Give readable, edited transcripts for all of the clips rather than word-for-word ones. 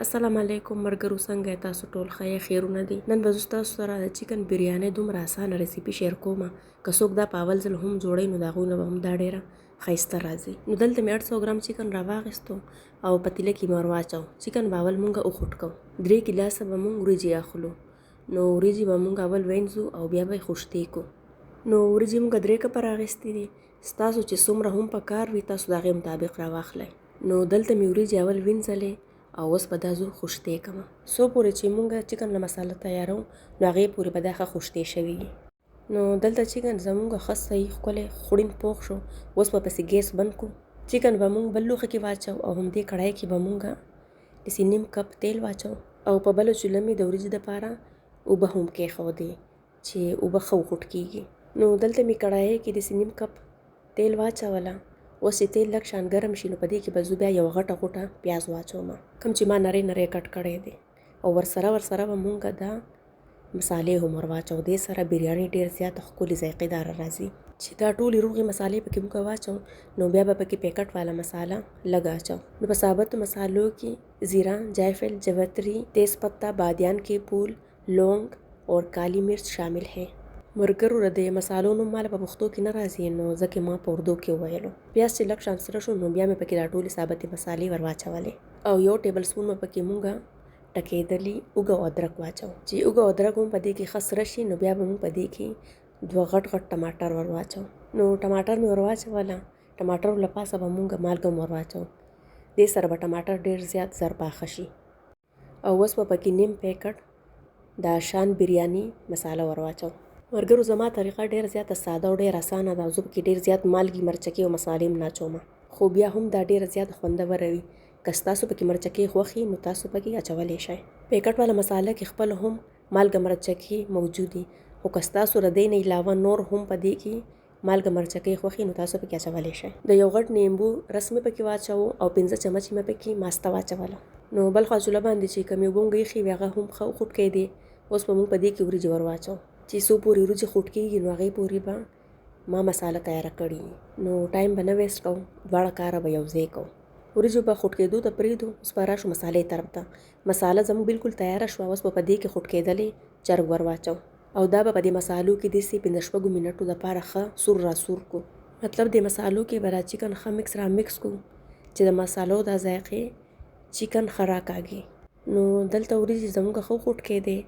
السلام علیکم مرګرو، څنګه تاسو ټول؟ خیرونه دي. نن به زه تاسو سره د چکن بریاني دومره اسانه ریسیپي شیر کوم. که څوک دا په اول ځل هم جوړوي نو د هغوی نه به هم دا ډېره ښایسته راځي. نو دلته مې 800 ګرام چکن راواخیستو او پتیله کې مې ور واچو. چکن به اول مونږ وخوټ کوو. 3 ګیلاسه به مونږ وریجې اخلو. نو وریجې به مونږ اول وینځو او بیا به یې خوشتې کو. نو وریجې مونږ 3 کپه راغیستې دي. ستاسو چې څومره هم پکار وي تاسو د هغې مطابق راواخلئ. نو دلته مې وریجې اول وینځلې او اوس به دا زه خوشتې کړم. څو پورې چې مونږ چکن له مساله تیارو نو هغې پورې به دا ښه خوشتې شوي وي. نو دلته چکن زمونږ ښه صحیح ښکلی خوړین پوخ شو. اوس به پسې ګیس بند کړو. چکن به مونږ بل لوښي کې واچو او همدې کړای کې به مونږ داسې نیم کپ تیل واچو او په بله چوله مې د وریجې دپاره اوبه هم کېښودې چې اوبه ښه وخوټ کېږي. نو دلته مې کړایۍ کې داسې نیم کپ تیل واچوله. اوس چې تیل لږ شان ګرم شي نو په دې کې به زه بیا یوه غټه غوټه پیاز واچوم، کوم چې ما نری نری کټ کړی دی، او ورسره به مونږ دا مسالې هم ور واچو. دې سره بریاني ډېر زیاته ښکلې ذایقېداره راځي. چې دا ټولې روغې مسالې پکې مونږ واچو نو بیا به پکې پیکټ والا مساله لږ اچو. نو په ثابتو مسالو کې زیره، جایفل، جوتری، تیز پत्ता، بادیان के फूल، लौंग और काली मिर्च शामिल है. مرګرو د مسالو نوم ماله په پښتو کې نه راځي نو ځکه ما په اردو کې وویلو. پیاز چې لږ شان سره شو نو بیا مې پکې دا ټولې ثابتې مسالې ور واچولې او 1 ټیبل سپون مې پکې مونږه ټکېدلي اوږه او ادرک واچو. چې اوږه او ادرک هم په دې کې ښه سره شي نو بیا به مونږ په دې کې 2 غټ غټ ټماټر ور واچو. نو ټماټر مې ور واچوله. ټماټر له پاسه به مونږ مالګه هم ور واچو. دې سره به ټماټر ډېر زیات زر پاخه شي. او اوس به پکې نیم پیکټ د شان بریاني مساله ور واچو. مرګرو زما طریقه ډېر زیاته ساده او ډېر اسانه ده. زه پکې ډېر زیات مالګې، مرچکې او مسالې هم نه اچوم، خو بیا هم دا ډېره زیاته خوندوره وي. که ستاسو پکې مرچکې خوښ وي نو تاسو پکې اچولی شئ. پیکټ والا مساله کې خپل هم مالګه مرچکې موجود دي، خو که ستاسو د دې نه علاوه نور هم په دې کې مالګه مرچکې خوښ وي نو تاسو پکې اچولی شئ. د یو غټ نیمبو رس مې پکې واچو او 15 چمچې مې پکې ماسته واچوله. نو بل خوا چوله باندې چې کومې اوبه مونږ ایښې وي هغه هم ښه وخوټ کېدې. اوس به مونږ په دې کې وریجې ور واچو. چې څو پورې وریجې خوټ کېږي نو هغې پورې به ما مساله تیاره کړي. نو ټایم به نه ویسټ کوم، دواړه کاره به یو ځای کوو. وریجو به خوټ کېدو ته پرېږدو. اوس به راشو مسالې طرف ته. مساله زموږ بالکل تیاره شوه. اوس به په دې کې خوټ کېدلې چرګ ور واچو او دا به په دې مسالو کې داسې 15 منټو دپاره ښه سور را سور کو. مطلب دې مسالو کې به دا چکن ښه مکس را مکس کو چې د مسالو دا ذایقې چکن ښه راکاږي. نو دلته وریجې زموږ ښه خوټ کېدې.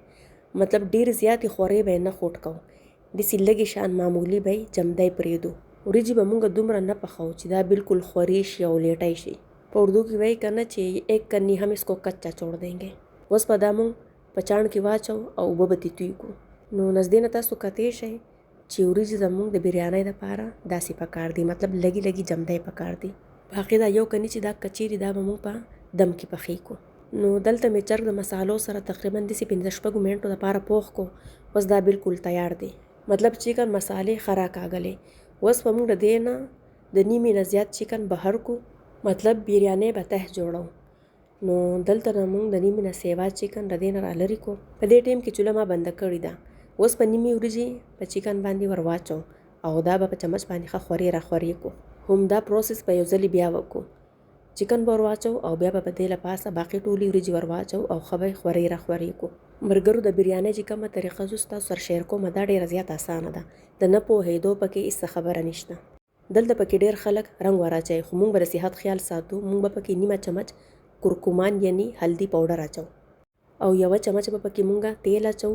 مطلب ډېر زیاتې خورې به یې نه خوټ کوو، داسې لږې شان معمولي به یې جمدی پرېږدو. وریجې به مونږ دومره نه پخوو چې دا بالکل خورې شي او لیټی شي. په اردو کې وایي که نه چې ایک کنی هم اس کو کچا چھوڑ دیں گے. اوس به دا مونږ په چاڼ کې واچو او اوبه به تې توی کړو. نو نږدې نه تاسو کتی شئ چې وریجې زمونږ د بریانۍ دپاره داسې پکار دي، مطلب لږې لږې جمدی پکار دي. باقي دا یو کني چې دا کچې دي دا به مونږ په دم کې پخې کړو. نو دلته مې چرګ د مسالو سره تقریبا داسې 15 منټو دپاره پوخ کو. اوس دا بالکل تیار دی. مطلب چکن مسالې ښه راکاږلې. اوس به موږ د دې نه د نیمې نه زیات چکن بهر کو، مطلب بریانۍ به ته جوړو. نو دلته نه موږ د نیمې نه سیوا چکن د دې نه را لرې کو. په دې ټیم کې چوله ما بنده کړې ده. اوس په نیمې وریجې په چکن باندې ور واچو او دا به په چمچ باندې ښه خورې را خورې کو. همدا پروسس په یو ځلې بیا وکړو. چکن به ور واچو او بیا به په دې له پاسه باقي ټولې وریجې ور واچو او ښه به یې خورې را خورې کو. مرګرو د بریانۍ چې کومه طریقه زه ستاسو سره شیر کوم دا ډېره زیاته اسانه ده. د نه پوهېدو پکې هېڅ خبره نشته. دلته پکې ډېر خلک رنګ ور اچوي، خو موږ به د صحت خیال ساتو. موږ به پکې نیمه چمچ کورکمان یعنی هلدي پاوډر اچو او 1 چمچ به پکې مونږه تیل اچو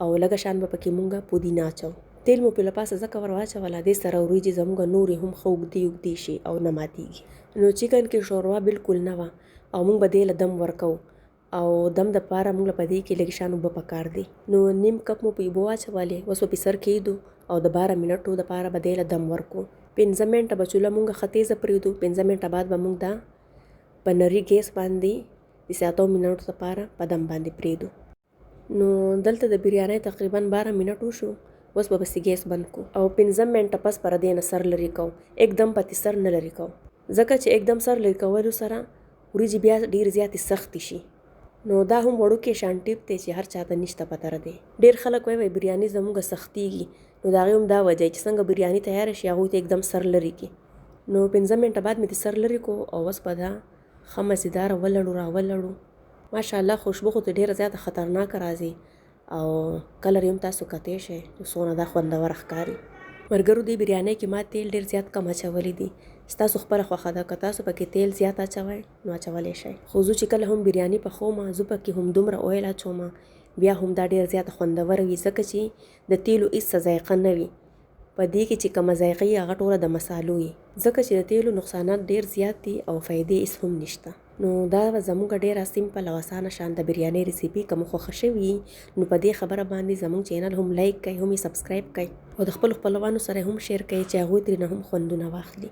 او لږه شان به پکې مونږه پودینه اچو. تیل مو په لپاسه ځکه ور واچوله دې سره وریجې زموږ نورې هم ښه اوږدې شي او نه ماتېږي. نو چکن کې شوروا بالکل نه وه او موږ به دې له دم ورکوو او دم دپاره موږ له په دې کې لږ شان اوبه پکار دي. نو نیم کپ مو په اوبو واچولې. اوس به پې سر کېږدو او د 12 منټو دپاره به دې له دم ورکو. 15 منټه به چوله مونږ ښه تیزه پرېږدو. 15 منټه بعد به مونږ دا په نري ګیس باندې د 7 منټو دپاره په دم باندې پرېږدو. نو دلته د بریانۍ تقریبا 12 منټ وشو. اوس به بس ګیس بند کو او 15 منټه پس پر دې نه سر لرې کو. एकदम پاتې سر نه لرې کو، ځکه چې एकदम سر لرې کولو سره وریجې بیا ډېر زیاتې سختې شي. نو دا هم وړوکی شان ټیپ دی چې هر چاته نشته پته ردی. ډېر خلک وایي بریاني زموږ سختېږي، نو د هغې هم دا وجه چې څنګه بریاني تیاره شي هغوی ته एकदम سر لرې کړي. نو 15 منټه بعد مې سر لرې کو او اوس به دا ښه مزېداره ولړو را ولړو ماشاءالله خوشبو خو ډیره زیاته خطرناکه راځي او کلر یې هم تاسو کتی شئ څونه دا خوندور ښکاري. ملګرو دې بریانۍ کې ما تیل ډیر زیات کم اچولی دي. ستاسو خپله خوښه ده که تاسو پکې تیل زیات اچوئ نو اچولی شئ. خو زه چې کله هم بریاني پخوم زه پکې هم دومره اویل اچوم بیا هم دا ډیر زیاته خوندوره وي ځکه چې د تیلو هېڅ ذایقه نه وي. په دې کې چې کومه ذایقه وي هغه ټوله د مسالو وي ځکه چې د تیلو نقصانات ډیر زیات دي او فایدې هېڅ هم نشته. نو دا زموږ ډیره سیمپل او اسانه شان د بریانۍ ریسیپي که مو خوښه شوي نو په دې خبره باندې زموږ چینل هم لایک کړئ هم یې سبسکرایب کړئ او د خپلو خپلوانو سره هم شیر کړئ چې هغوی ترېنه هم خوندونه واخلي.